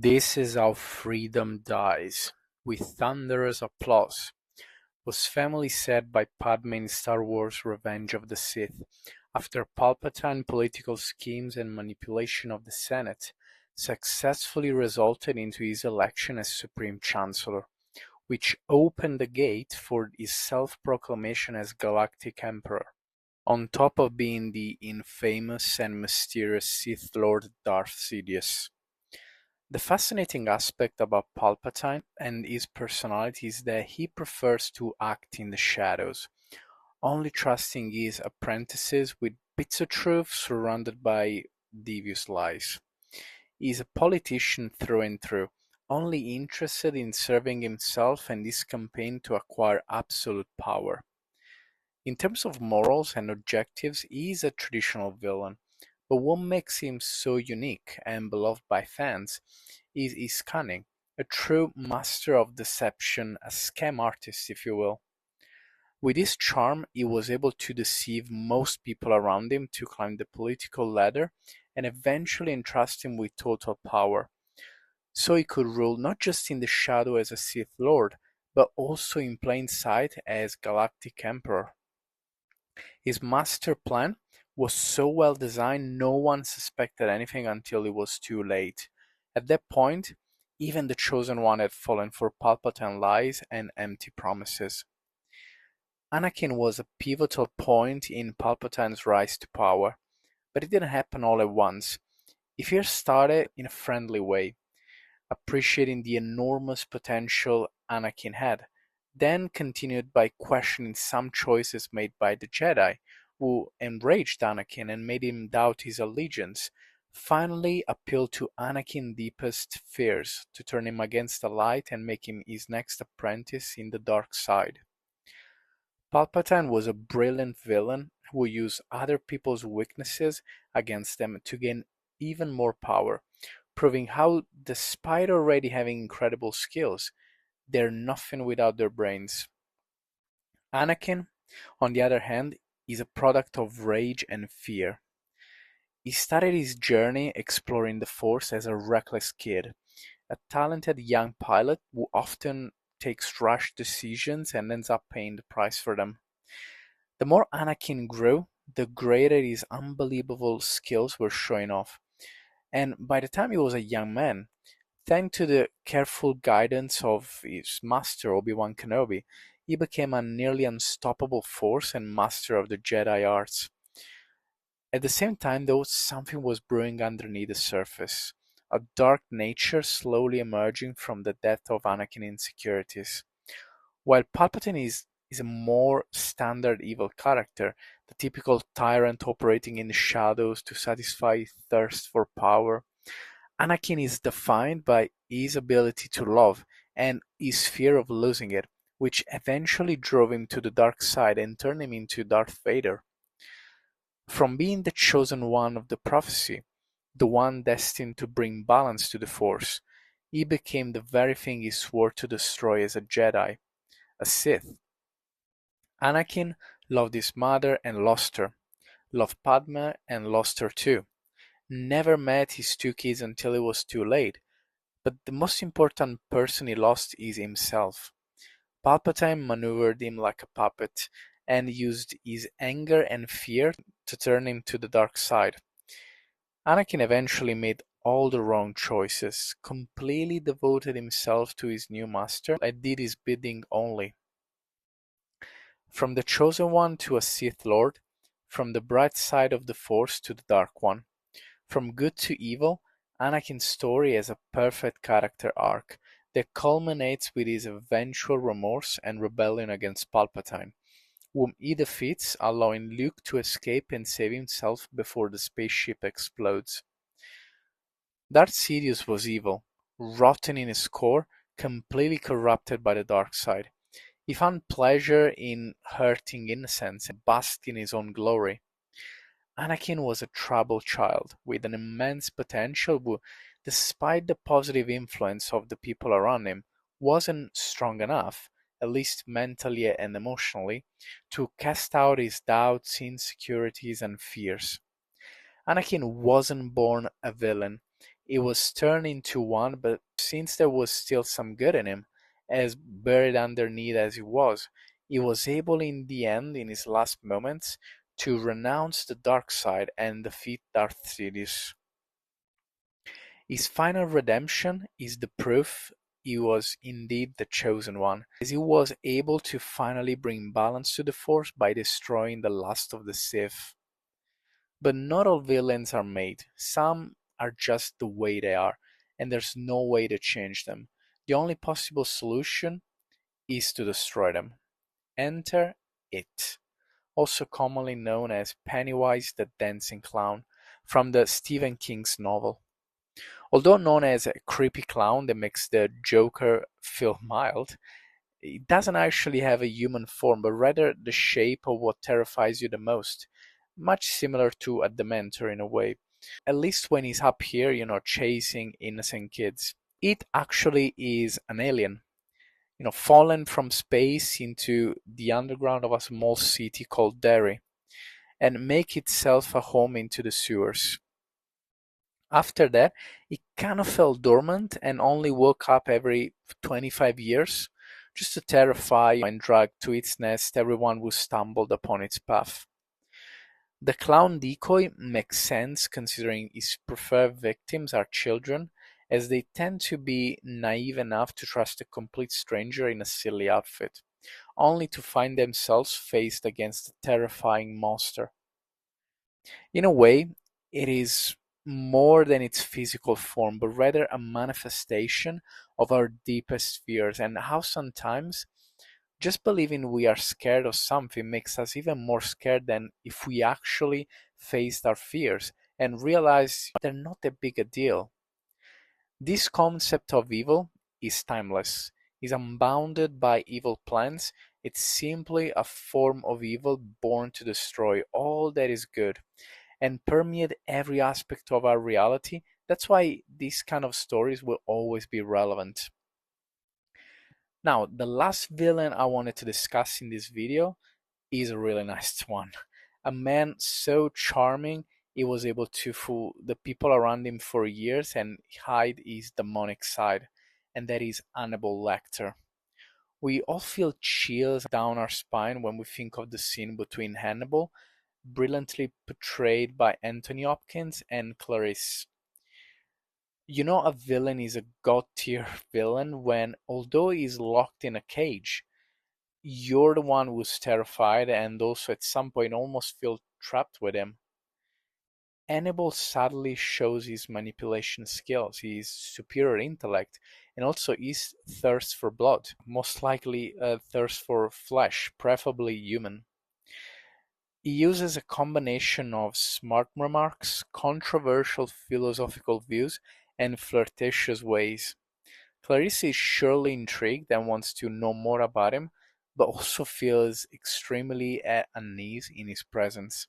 This is how freedom dies, with thunderous applause, was famously said by Padme in Star Wars Revenge of the Sith, after Palpatine political schemes and manipulation of the Senate successfully resulted into his election as Supreme Chancellor, which opened the gate for his self-proclamation as Galactic Emperor, on top of being the infamous and mysterious Sith Lord Darth Sidious. The fascinating aspect about Palpatine and his personality is that he prefers to act in the shadows, only trusting his apprentices with bits of truth surrounded by devious lies. He is a politician through and through, only interested in serving himself and his campaign to acquire absolute power. In terms of morals and objectives, he is a traditional villain, but what makes him so unique and beloved by fans is his cunning, a true master of deception, a scam artist, if you will. With his charm, he was able to deceive most people around him to climb the political ladder and eventually entrust him with total power, so he could rule not just in the shadow as a Sith Lord, but also in plain sight as Galactic Emperor. His master plan was so well designed no one suspected anything until it was too late. At that point, even the Chosen One had fallen for Palpatine lies and empty promises. Anakin was a pivotal point in Palpatine's rise to power, but it didn't happen all at once. He first started in a friendly way, appreciating the enormous potential Anakin had, then continued by questioning some choices made by the Jedi, who enraged Anakin and made him doubt his allegiance, finally appealed to Anakin's deepest fears to turn him against the light and make him his next apprentice in the dark side. Palpatine was a brilliant villain who used other people's weaknesses against them to gain even more power, proving how, despite already having incredible skills, they're nothing without their brains. Anakin, on the other hand, is a product of rage and fear. He started his journey exploring the Force as a reckless kid, a talented young pilot who often takes rash decisions and ends up paying the price for them. The more Anakin grew, the greater his unbelievable skills were showing off, and by the time he was a young man, thanks to the careful guidance of his master Obi-Wan Kenobi, he became a nearly unstoppable force and master of the Jedi arts. At the same time, though, something was brewing underneath the surface, a dark nature slowly emerging from the depth of Anakin's insecurities. While Palpatine is a more standard evil character, the typical tyrant operating in the shadows to satisfy his thirst for power, Anakin is defined by his ability to love and his fear of losing it, which eventually drove him to the dark side and turned him into Darth Vader. From being the chosen one of the prophecy, the one destined to bring balance to the Force, he became the very thing he swore to destroy as a Jedi, a Sith. Anakin loved his mother and lost her, loved Padme and lost her too, never met his two kids until it was too late, but the most important person he lost is himself. Palpatine maneuvered him like a puppet and used his anger and fear to turn him to the dark side. Anakin eventually made all the wrong choices, completely devoted himself to his new master, and did his bidding only. From the Chosen One to a Sith Lord, from the bright side of the Force to the dark one, from good to evil, Anakin's story has a perfect character arc that culminates with his eventual remorse and rebellion against Palpatine, whom he defeats, allowing Luke to escape and save himself before the spaceship explodes. Darth Sidious was evil, rotten in his core, completely corrupted by the dark side. He found pleasure in hurting innocents and basked in his own glory. Anakin was a troubled child with an immense potential who, despite the positive influence of the people around him, wasn't strong enough, at least mentally and emotionally, to cast out his doubts, insecurities, and fears. Anakin wasn't born a villain. It was turned into one, but since there was still some good in him, as buried underneath as he was able in the end, in his last moments, to renounce the dark side and defeat Darth Sidious. His final redemption is the proof he was indeed the chosen one, as he was able to finally bring balance to the Force by destroying the last of the Sith. But not all villains are made. Some are just the way they are, and there's no way to change them. The only possible solution is to destroy them. Enter it, also commonly known as Pennywise the Dancing Clown, from the Stephen King's novel. Although known as a creepy clown that makes the Joker feel mild, it doesn't actually have a human form, but rather the shape of what terrifies you the most. Much similar to a Dementor in a way. At least when he's up here, chasing innocent kids. It actually is an alien, fallen from space into the underground of a small city called Derry, and make itself a home into the sewers. After that, it kind of fell dormant and only woke up every 25 years, just to terrify and drag to its nest everyone who stumbled upon its path. The clown decoy makes sense considering his preferred victims are children, as they tend to be naive enough to trust a complete stranger in a silly outfit, only to find themselves faced against a terrifying monster. In a way, it is more than its physical form, but rather a manifestation of our deepest fears, and how sometimes just believing we are scared of something makes us even more scared than if we actually faced our fears and realized they're not that big a deal. This concept of evil is timeless, is unbounded by evil plans. It's simply a form of evil born to destroy all that is good and permeate every aspect of our reality. That's why these kind of stories will always be relevant. Now, the last villain I wanted to discuss in this video is a really nice one. A man so charming, he was able to fool the people around him for years and hide his demonic side, and that is Hannibal Lecter. We all feel chills down our spine when we think of the scene between Hannibal, brilliantly portrayed by Anthony Hopkins, and Clarice. You know a villain is a god tier villain when, although he's locked in a cage, you're the one who's terrified and also at some point almost feel trapped with him. Hannibal sadly shows his manipulation skills, his superior intellect, and also his thirst for blood, most likely a thirst for flesh, preferably human. He uses a combination of smart remarks, controversial philosophical views, and flirtatious ways. Clarice is surely intrigued and wants to know more about him, but also feels extremely at unease in his presence.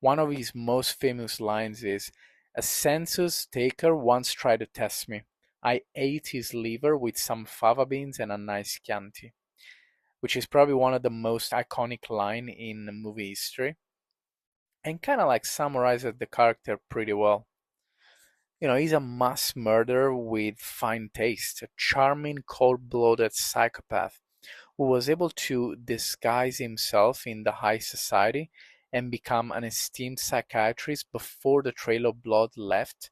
One of his most famous lines is, "A census taker once tried to test me. I ate his liver with some fava beans and a nice Chianti," which is probably one of the most iconic line in movie history, and kind of like summarizes the character pretty well. He's a mass murderer with fine taste, a charming, cold-blooded psychopath who was able to disguise himself in the high society and become an esteemed psychiatrist before the trail of blood left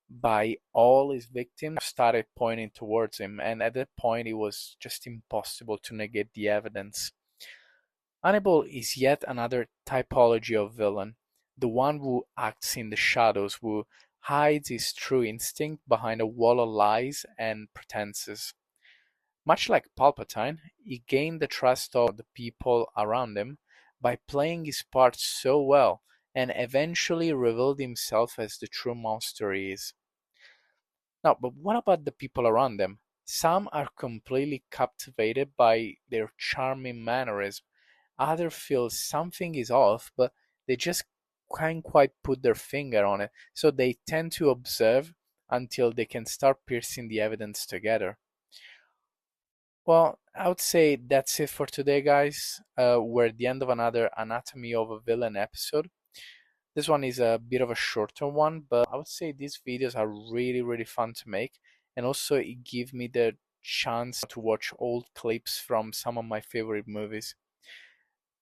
by all his victims started pointing towards him, and at that point it was just impossible to negate the evidence. Hannibal is yet another typology of villain, the one who acts in the shadows, who hides his true instinct behind a wall of lies and pretenses. Much like Palpatine, he gained the trust of the people around him by playing his part so well and eventually revealed himself as the true monster he is. Now, but what about the people around them? Some are completely captivated by their charming mannerism. Others feel something is off, but they just can't quite put their finger on it, so they tend to observe until they can start piecing the evidence together. Well, I would say that's it for today, guys. We're at the end of another Anatomy of a Villain episode. This one is a bit of a shorter one, but I would say these videos are really fun to make, and also it gives me the chance to watch old clips from some of my favorite movies.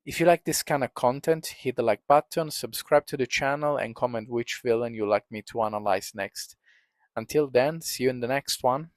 If you like this kind of content, hit the like button, subscribe to the channel, and comment which villain you'd like me to analyze next. Until then, see you in the next one.